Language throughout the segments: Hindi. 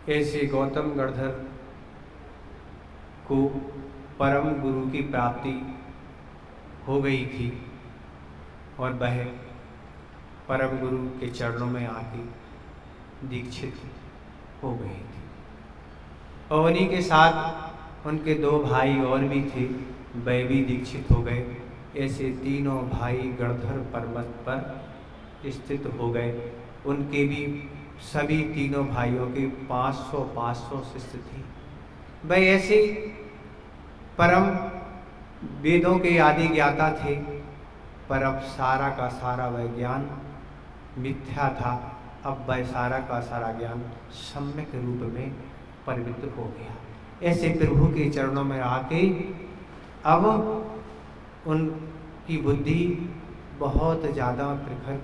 ऐसे गौतम गणधर को परम गुरु की प्राप्ति हो गई थी और वह परम गुरु के चरणों में आके दीक्षित हो गई थी। और उन्हीं के साथ उनके 2 भाई और भी थे, वह भी दीक्षित हो गए। ऐसे तीनों भाई गणधर पर्वत पर स्थित हो गए। उनके भी सभी तीनों भाइयों के 500 शिष्य थे। वह ऐसे परम वेदों के आदि ज्ञाता थे, पर अब सारा का सारा वह ज्ञान मिथ्या था। अब वह सारा का सारा ज्ञान सम्यक रूप में परिवर्तित हो गया। ऐसे प्रभु के चरणों में आके अब उनकी बुद्धि बहुत ज़्यादा प्रखर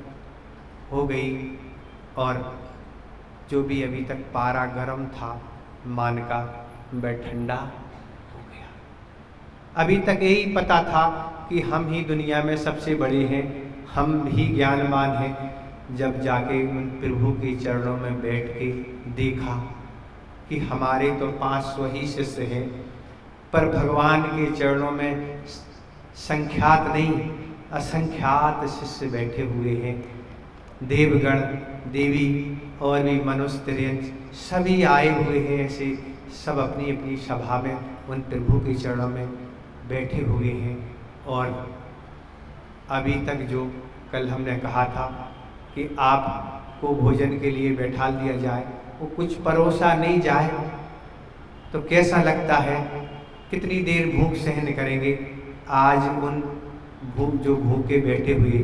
हो गई और जो भी अभी तक पारा गर्म था मान का, वह ठंडा हो गया। अभी तक यही पता था कि हम ही दुनिया में सबसे बड़े हैं, हम ही ज्ञानवान हैं। जब जाके उन प्रभु के चरणों में बैठ के देखा कि हमारे तो 500 ही शिष्य हैं, पर भगवान के चरणों में संख्यात नहीं असंख्यात शिष्य बैठे हुए हैं। देवगण देवी और भी मनुष्य तिर्यंच सभी आए हुए हैं। ऐसे सब अपनी अपनी सभा में उन प्रभु के चरणों में बैठे हुए हैं। और अभी तक जो कल हमने कहा था कि आपको भोजन के लिए बैठा दिया जाए, वो कुछ परोसा नहीं जाए तो कैसा लगता है, कितनी देर भूख सहन करेंगे। आज उन जो भूखे बैठे हुए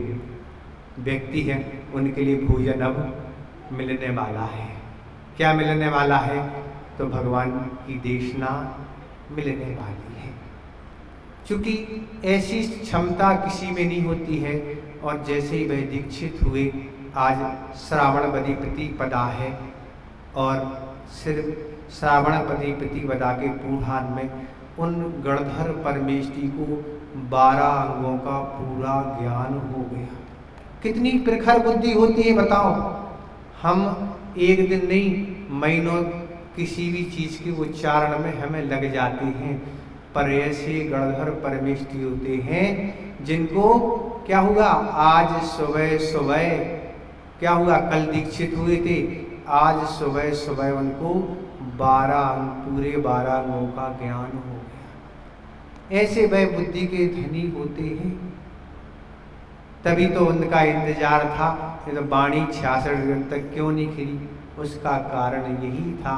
व्यक्ति हैं उनके लिए भोजन अब मिलने वाला है। क्या मिलने वाला है? तो भगवान की देशना मिलने वाली है। क्योंकि ऐसी क्षमता किसी में नहीं होती है। और जैसे ही वह दीक्षित हुए, आज श्रावणवदी प्रतिपदा है और सिर्फ श्रावणवदी प्रतिपदा के पूर्वाह्न में उन गणधर परमेष्टि को 12 अंगों का पूरा ज्ञान हो गया। कितनी प्रखर बुद्धि होती है बताओ। हम एक दिन नहीं, महीनों किसी भी चीज़ के उच्चारण में हमें लग जाते हैं, पर ऐसे गणधर परमेष्टि होते हैं जिनको क्या हुआ, आज सुबह क्या हुआ, कल दीक्षित हुए थे, आज सुबह उनको 12 अंगों का ज्ञान हो गया। ऐसे वह बुद्धि के धनी होते हैं। तभी तो उनका इंतजार था, ये तो वाणी 66 दिन तक क्यों नहीं खिली। उसका कारण यही था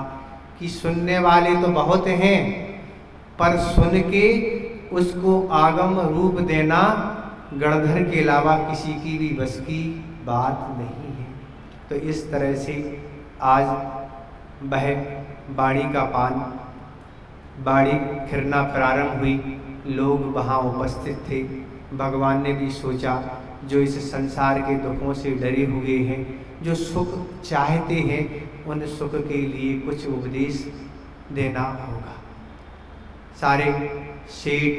कि सुनने वाले तो बहुत हैं, पर सुन के उसको आगम रूप देना गणधर के अलावा किसी की भी बस की बात नहीं है। तो इस तरह से आज वह बाड़ी का पान, बाड़ी खिरना प्रारंभ हुई, लोग वहाँ उपस्थित थे। भगवान ने भी सोचा जो इस संसार के दुखों से डरे हुए हैं, जो सुख चाहते हैं, उन सुख के लिए कुछ उपदेश देना होगा। सारे सेठ,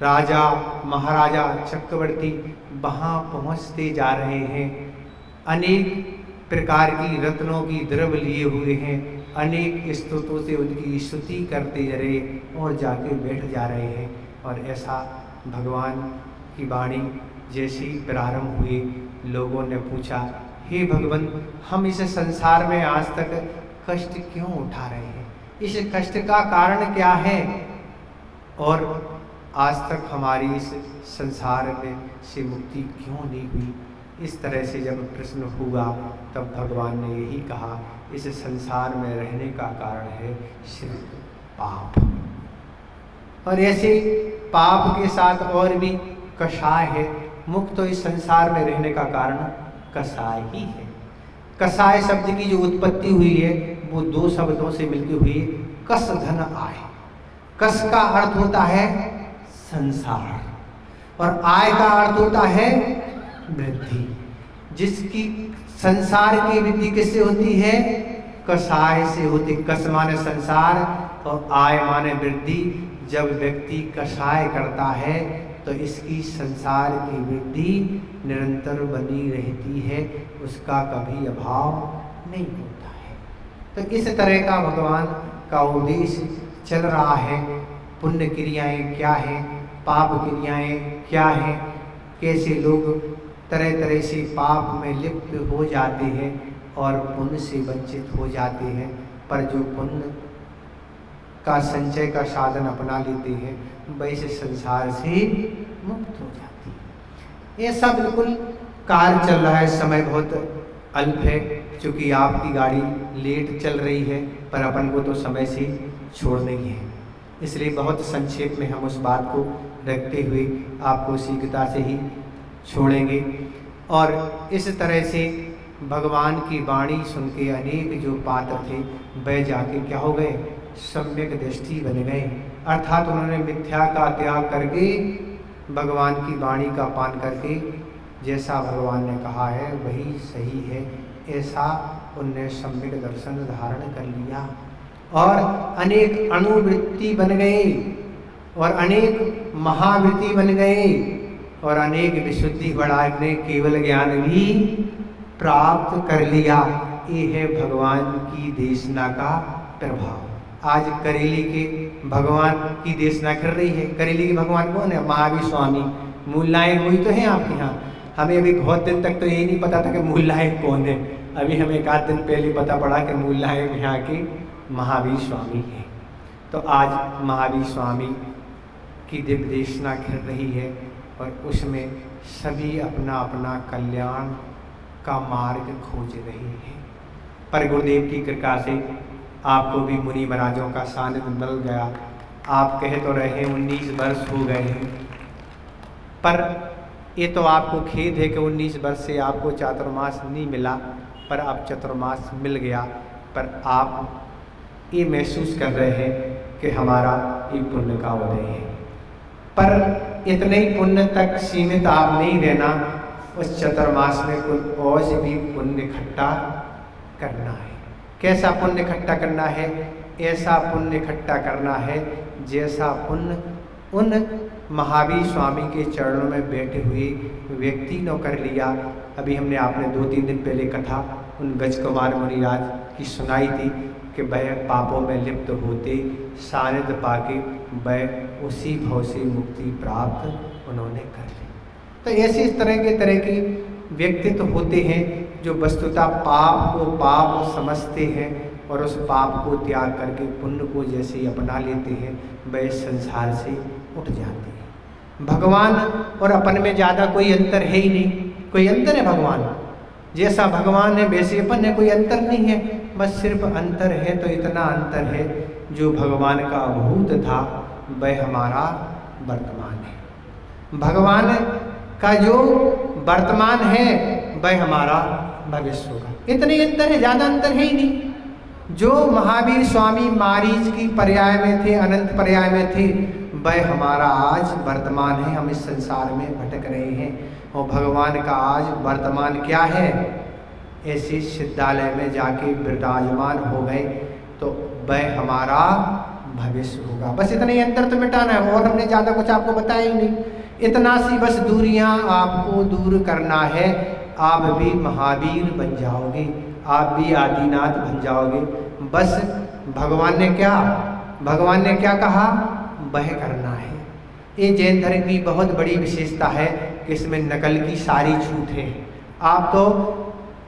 राजा, महाराजा, चक्रवर्ती वहाँ पहुँचते जा रहे हैं। अनेक प्रकार की रत्नों की द्रव्य लिए हुए हैं, अनेक स्तुतों से उनकी स्तुति करते जा रहे और जाके बैठ जा रहे हैं। और ऐसा भगवान की वाणी जैसी प्रारंभ हुई, लोगों ने पूछा, हे भगवान, हम इस संसार में आज तक कष्ट क्यों उठा रहे हैं? इस कष्ट का कारण क्या है? और आज तक हमारी इस संसार में से मुक्ति क्यों नहीं हुई? इस तरह से जब प्रश्न हुआ तब भगवान ने यही कहा, इस संसार में रहने का कारण है सिर्फ पाप। और ऐसे पाप के साथ और भी कषाय है। मुक्त तो इस संसार में रहने का कारण कषाय ही है। कषाय शब्द की जो उत्पत्ति हुई है वो 2 शब्दों से मिलकर हुई है, कस धन आय। कस का अर्थ होता है संसार और आय का अर्थ होता है वृद्धि। जिसकी संसार की वृद्धि किससे होती है? कषाय से होती। कस माने संसार और आय माने वृद्धि। जब व्यक्ति कषाय करता है तो इसकी संसार की वृद्धि निरंतर बनी रहती है, उसका कभी अभाव नहीं होता है। तो इस तरह का भगवान का उपदेश चल रहा है। पुण्य क्रियाएं क्या हैं, पाप क्रियाएं क्या हैं, कैसे लोग तरह तरह से पाप में लिप्त हो जाते हैं और पुण्य से वंचित हो जाते हैं, पर जो पुण्य का संचय का साधन अपना लेते हैं वैसे संसार से मुक्त हो जाते हैं। ये सब बिल्कुल कार्य चल रहा है, समय बहुत अल्प है, क्योंकि आपकी गाड़ी लेट चल रही है, पर अपन को तो समय से छोड़ना ही है। इसलिए बहुत संक्षेप में हम उस बात को रखते हुए आपको शीघ्रता से ही छोड़ेंगे। और इस तरह से भगवान की वाणी सुन के अनेक जो पात्र थे वह जाके क्या हो गए, सम्यक दृष्टि बन गए, अर्थात उन्होंने मिथ्या का त्याग करके भगवान की वाणी का पान करके जैसा भगवान ने कहा है वही सही है, ऐसा उनने सम्यक दर्शन धारण कर लिया और अनेक अनुवृत्ति बन गए और अनेक महावृत्ति बन गए और अनेक विशुद्धि बढ़ाने केवल ज्ञान भी प्राप्त कर लिया। ये है भगवान की देशना का प्रभाव। आज करेली के भगवान की देशना कर रही है। करेली के भगवान कौन है? महावीर स्वामी। मूल नायक वही तो है आपके यहाँ। हमें अभी बहुत दिन तक तो यही नहीं पता था कि मूल नायक कौन है। अभी हमें एक आध दिन पहले पता पड़ा कि मूल नायक यहाँ के महावीर स्वामी है। तो आज महावीर स्वामी की दिव्य देशना कर रही है और उसमें सभी अपना अपना कल्याण का मार्ग खोज रहे हैं। पर गुरुदेव की कृपा से आपको भी मुनि महाराजों का सानिध्य मिल गया। आप कह तो रहे 19 वर्ष हो गए हैं, पर ये तो आपको खेद है कि 19 वर्ष से आपको चातुर्मास नहीं मिला, पर अब चतुर्मास मिल गया। पर आप ये महसूस कर रहे हैं कि हमारा ये पुण्य का उदय है। पर इतने ही पुण्य तक सीमित आप नहीं रहना, उस चतुर्मास में कुछ और से भी पुण्य इकट्ठा करना है। कैसा पुण्य इकट्ठा करना है? ऐसा पुण्य इकट्ठा करना है जैसा पुण्य उन महावीर स्वामी के चरणों में बैठे हुए व्यक्ति ने कर लिया। अभी हमने आपने 2-3 दिन पहले कथा उन गज कुमार मुनिराज की सुनाई थी कि वह पापों में लिप्त होते सानिध्य पाके वह उसी भाव से मुक्ति प्राप्त उन्होंने कर ली। तो ऐसे इस तरह के व्यक्तित्व होते हैं जो वस्तुतः पाप को पाप समझते हैं और उस पाप को त्याग करके पुण्य को जैसे ही अपना लेते हैं वह संसार से उठ जाते हैं। भगवान और अपन में ज़्यादा कोई अंतर है ही नहीं। कोई अंतर है? भगवान जैसा भगवान है वैसे अपन है, कोई अंतर नहीं है। बस सिर्फ अंतर है तो इतना अंतर है जो भगवान का भूत था वह हमारा वर्तमान है। भगवान का जो वर्तमान है वह हमारा भविष्य होगा। इतने अंतर है, ज़्यादा अंतर है ही नहीं। जो महावीर स्वामी मारीच की पर्याय में थे, अनंत पर्याय में थे, वह हमारा आज वर्तमान है। हम इस संसार में भटक रहे हैं और भगवान का आज वर्तमान क्या है? ऐसे सिद्धालय में जाके विराजमान हो गए तो वह हमारा भविष्य होगा। बस इतना ही अंतर तो मिटाना है और हमने ज़्यादा कुछ आपको बताया ही नहीं। इतना सी बस दूरियां आपको दूर करना है। आप भी महावीर बन जाओगे, आप भी आदिनाथ बन जाओगे। बस भगवान ने क्या कहा वह करना है। ये जैन धर्म की बहुत बड़ी विशेषता है कि इसमें नकल की सारी छूट है।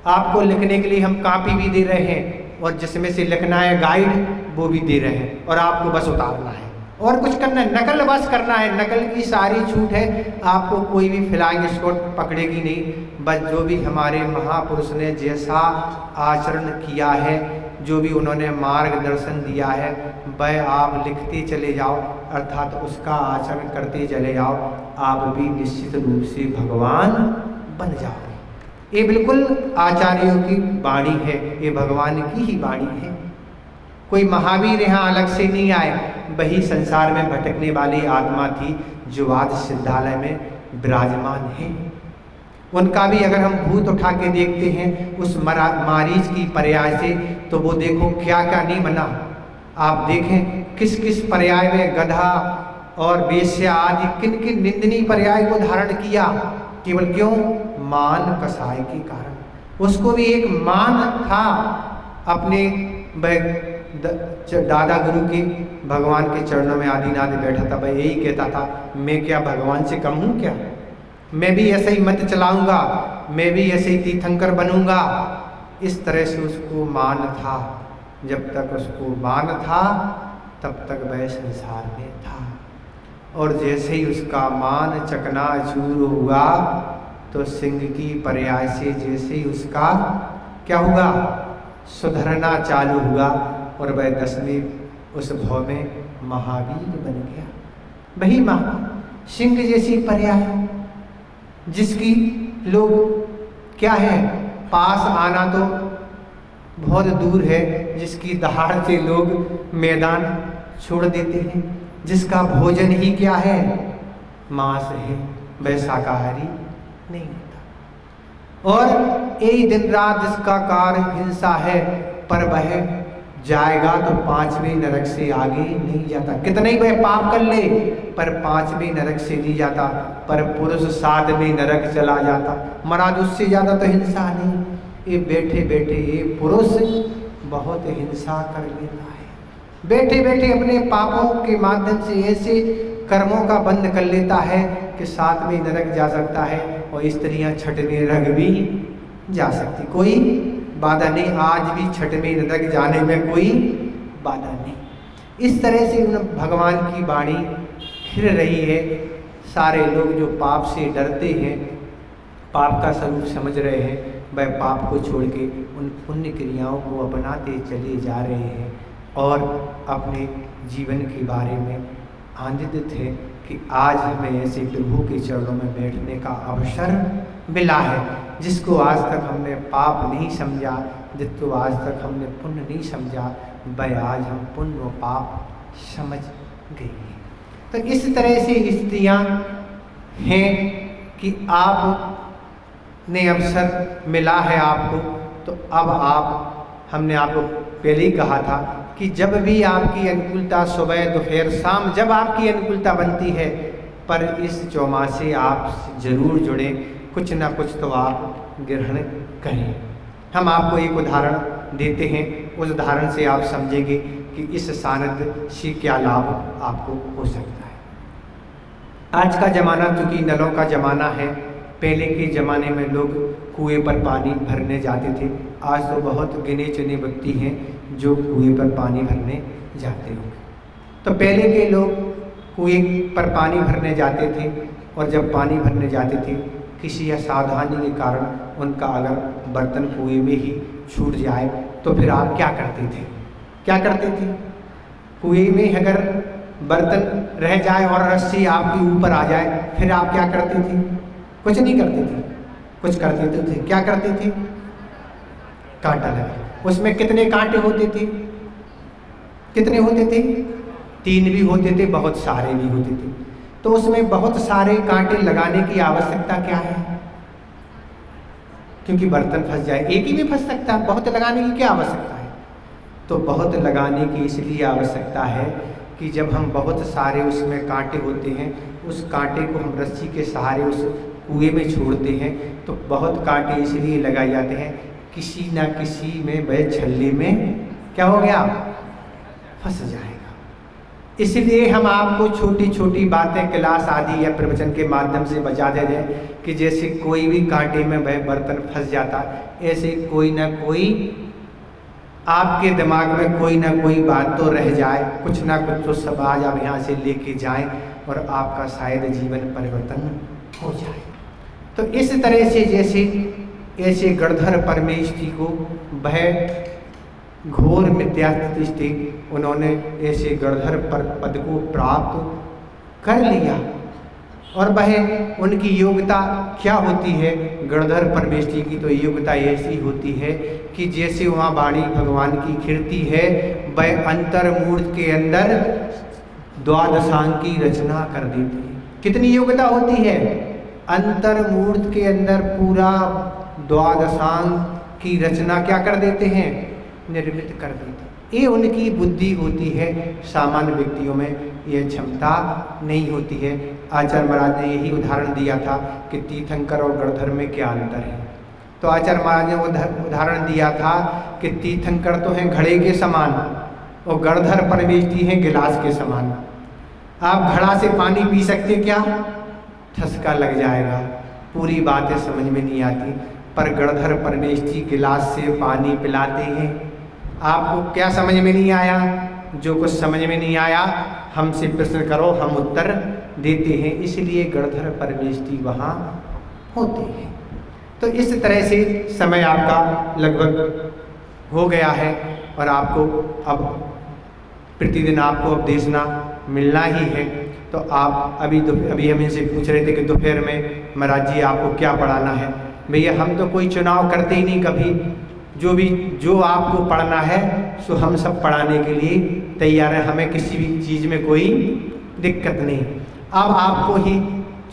आपको लिखने के लिए हम कॉपी भी दे रहे हैं और जिसमें से लिखना है गाइड वो भी दे रहे हैं और आपको बस उतारना है और कुछ करना है, नकल बस करना है। नकल की सारी छूट है, आपको कोई भी फ्लाइंग स्क्वाड पकड़ेगी नहीं। बस जो भी हमारे महापुरुष ने जैसा आचरण किया है, जो भी उन्होंने मार्गदर्शन दिया है वह आप लिखते चले जाओ, अर्थात उसका आचरण करते चले जाओ। आप भी निश्चित रूप से भगवान बन जाओगे। ये बिल्कुल आचार्यों की वाणी है, ये भगवान की ही वाणी है। कोई महावीर यहाँ अलग से नहीं आए, वही संसार में भटकने वाली आत्मा थी जो आज सिद्धालय में विराजमान है। उनका भी अगर हम भूत उठा के देखते हैं उस मारीच की पर्याय से, तो वो देखो क्या क्या नहीं बना। आप देखें किस किस पर्याय में गधा और वेश्या आदि किन किन निंदनीय पर्याय को धारण किया। केवल क्यों? मान कसाय के कारण। उसको भी एक मान था अपने वह दादा गुरु के भगवान के चरणों में आदिनाथ बैठा था, वह यही कहता था, मैं क्या भगवान से कम हूँ क्या? मैं भी ऐसे ही मत चलाऊंगा, मैं भी ऐसे ही तीर्थंकर बनूंगा। इस तरह से उसको मान था। जब तक उसको मान था तब तक वह संसार में था, और जैसे ही उसका मान चकनाचूर हुआ तो सिंह की पर्याय से जैसे ही उसका क्या हुआ, सुधरना चालू हुआ, और वह 10वें उस भव में महावीर बन गया। वही सिंह जैसी पर्याय जिसकी लोग क्या है, पास आना तो बहुत दूर है, जिसकी दहाड़ से लोग मैदान छोड़ देते हैं, जिसका भोजन ही क्या है, मांस है, वह शाकाहारी नहीं होता। और यही दिन रात जिसका कार्य हिंसा है, पर वह जाएगा तो 5वें नरक से आगे नहीं जाता। कितना ही वह पाप कर ले पर 5वें नरक से नहीं जाता, पर पुरुष 7वें नरक चला जाता। महाराज उससे ज़्यादा तो हिंसा नहीं। ये बैठे बैठे ये पुरुष बहुत हिंसा कर लेता है, बैठे बैठे अपने पापों के माध्यम से ऐसे कर्मों का बंद कर लेता है कि 7वें नरक जा सकता है, और स्त्रियां 6वें नरक भी जा सकती, कोई बाधा नहीं। आज भी 6वें नरक जाने में कोई बाधा नहीं। इस तरह से भगवान की वाणी फिर रही है। सारे लोग जो पाप से डरते हैं, पाप का स्वरूप समझ रहे हैं, वह पाप को छोड़ के उन पुण्य क्रियाओं को अपनाते चले जा रहे हैं, और अपने जीवन के बारे में आनंदित थे कि आज हमें ऐसे प्रभु के चरणों में बैठने का अवसर मिला है। जिसको आज तक हमने पाप नहीं समझा, जिसको आज तक हमने पुण्य नहीं समझा, वह आज हम पुण्य और पाप समझ गए हैं। तो इस तरह से स्थितियाँ हैं कि आप ने अवसर मिला है आपको, तो अब हमने आपको पहले ही कहा था कि जब भी आपकी अनुकूलता, सुबह दोपहर शाम जब आपकी अनुकूलता बनती है, पर इस चौमासे आप जरूर जुड़ें, कुछ ना कुछ तो आप ग्रहण करें। हम आपको एक उदाहरण देते हैं, उस उदाहरण से आप समझेंगे कि इस सानिध्य से क्या लाभ आपको हो सकता है। आज का ज़माना चूँकि नलों का ज़माना है, पहले के ज़माने में लोग कुएं पर पानी भरने जाते थे। आज तो बहुत गिने चुने व्यक्ति हैं जो कुएं पर पानी भरने जाते होंगे। तो पहले के लोग कुएं पर पानी भरने जाते थे, और जब पानी भरने जाते थे, किसी असावधानी के कारण उनका अगर बर्तन कुएं में ही छूट जाए, तो फिर आप क्या करते थे? क्या करते थे? कुएं में अगर बर्तन रह जाए और रस्सी आपके ऊपर आ जाए, फिर आप क्या करते थे? कुछ नहीं करते थे, कुछ करते थे। क्या करते थे? कांटा लगा। उसमें कितने कांटे होते थे? कितने होते थे? 3 भी होते थे, बहुत सारे भी होते थे। तो उसमें बहुत सारे कांटे लगाने की आवश्यकता क्या है? क्योंकि बर्तन फंस जाए, एक ही भी फंस सकता है, बहुत लगाने की क्या आवश्यकता है? तो बहुत लगाने की इसलिए आवश्यकता है कि जब हम बहुत सारे उसमें कांटे होते हैं, उस कांटे को हम रस्सी के सहारे उस कुएं में छोड़ते हैं, तो बहुत कांटे इसलिए लगाए जाते हैं, किसी ना किसी में वह छल्ले में क्या हो गया, फंस जाएगा। इसलिए हम आपको छोटी छोटी बातें क्लास आदि या प्रवचन के माध्यम से बता दे दें कि जैसे कोई भी कांटे में वह बर्तन फंस जाता, ऐसे कोई ना कोई आपके दिमाग में कोई ना कोई बात तो रह जाए, कुछ ना कुछ तो सब आज आप यहाँ से लेके जाएं और आपका शायद जीवन परिवर्तन हो जाए। तो इस तरह से जैसे ऐसे गणधर परमेश्वरी को वह घोर मिथ्यास्थिति थी, उन्होंने ऐसे गणधर पद को प्राप्त कर लिया, और वह उनकी योग्यता क्या होती है? गणधर परमेश्वरी की तो योग्यता ऐसी होती है कि जैसे वहाँ वाणी भगवान की खिड़ती है, वह अंतर्मूर्त के अंदर द्वादशांग की रचना कर देती है। कितनी योग्यता होती है? अंतर्मूर्त के अंदर पूरा द्वादशांग की रचना क्या कर देते हैं? निर्मित कर देते। ये उनकी बुद्धि होती है, सामान्य व्यक्तियों में यह क्षमता नहीं होती है। आचार्य महाराज ने यही उदाहरण दिया था कि तीर्थंकर और गणधर में क्या अंतर है। तो आचार्य महाराज ने उदाहरण दिया था कि तीर्थंकर तो हैं घड़े के समान और गणधर परमेष्ठी हैं गिलास के समान। आप घड़ा से पानी पी सकते क्या? ठसका लग जाएगा, पूरी बातें समझ में नहीं आती। पर गणधर परमेष्ठी गिलास से पानी पिलाते हैं। आपको क्या समझ में नहीं आया? जो कुछ समझ में नहीं आया हमसे प्रश्न करो, हम उत्तर देते हैं। इसलिए गणधर परमेष्ठी वहाँ होते हैं। तो इस तरह से समय आपका लगभग हो गया है और आपको अब प्रतिदिन आपको उपदेशना मिलना ही है। तो आप अभी हम इनसे पूछ रहे थे कि दोपहर में महाराज जी आपको क्या पढ़ाना है। भैया हम तो कोई चुनाव करते ही नहीं कभी, जो आपको पढ़ना है सो हम सब पढ़ाने के लिए तैयार हैं। हमें किसी भी चीज़ में कोई दिक्कत नहीं। अब आपको ही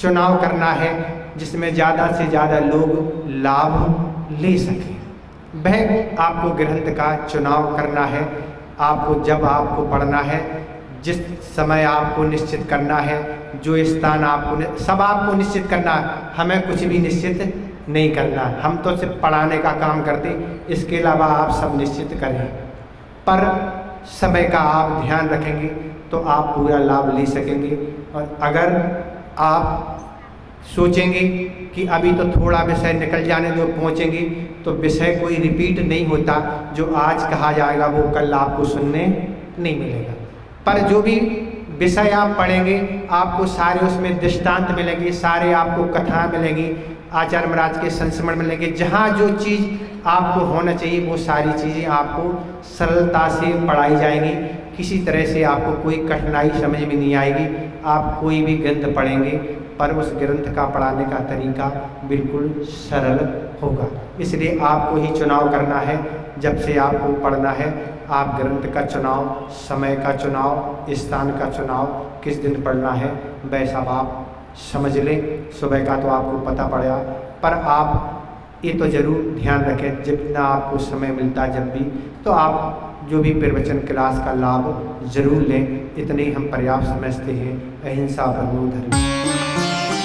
चुनाव करना है जिसमें ज़्यादा से ज़्यादा लोग लाभ ले सकें। वह आपको ग्रंथ का चुनाव करना है। आपको पढ़ना है, जिस समय आपको निश्चित करना है, जो स्थान सब आपको निश्चित करना है। हमें कुछ भी निश्चित नहीं करना, हम तो सिर्फ पढ़ाने का काम करते। इसके अलावा आप सब निश्चित करें, पर समय का आप ध्यान रखेंगे तो आप पूरा लाभ ले सकेंगे। और अगर आप सोचेंगे कि अभी तो थोड़ा विषय निकल जाने दो, पहुँचेंगे, तो विषय कोई रिपीट नहीं होता। जो आज कहा जाएगा वो कल आपको सुनने नहीं मिलेगा। पर जो भी विषय आप पढ़ेंगे आपको सारे उसमें दृष्टांत मिलेंगे, सारे आपको कथा मिलेंगी, आचार्य महाराज के संस्मरण मिलेंगे। जहाँ जो चीज़ आपको होना चाहिए वो सारी चीज़ें आपको सरलता से पढ़ाई जाएंगी। किसी तरह से आपको कोई कठिनाई समझ में नहीं आएगी। आप कोई भी ग्रंथ पढ़ेंगे पर उस ग्रंथ का पढ़ाने का तरीका बिल्कुल सरल होगा। इसलिए आपको ही चुनाव करना है। जब से आपको पढ़ना है, आप ग्रंथ का चुनाव, समय का चुनाव, स्थान का चुनाव, किस दिन पढ़ना है, वह सब आप समझ लें। सुबह का तो आपको पता पड़ेगा, पर आप ये तो ज़रूर ध्यान रखें जितना आपको समय मिलता है जब भी, तो आप जो भी प्रवचन क्लास का लाभ ज़रूर लें। इतने ही हम पर्याप्त समझते हैं। अहिंसा परमो धर्म।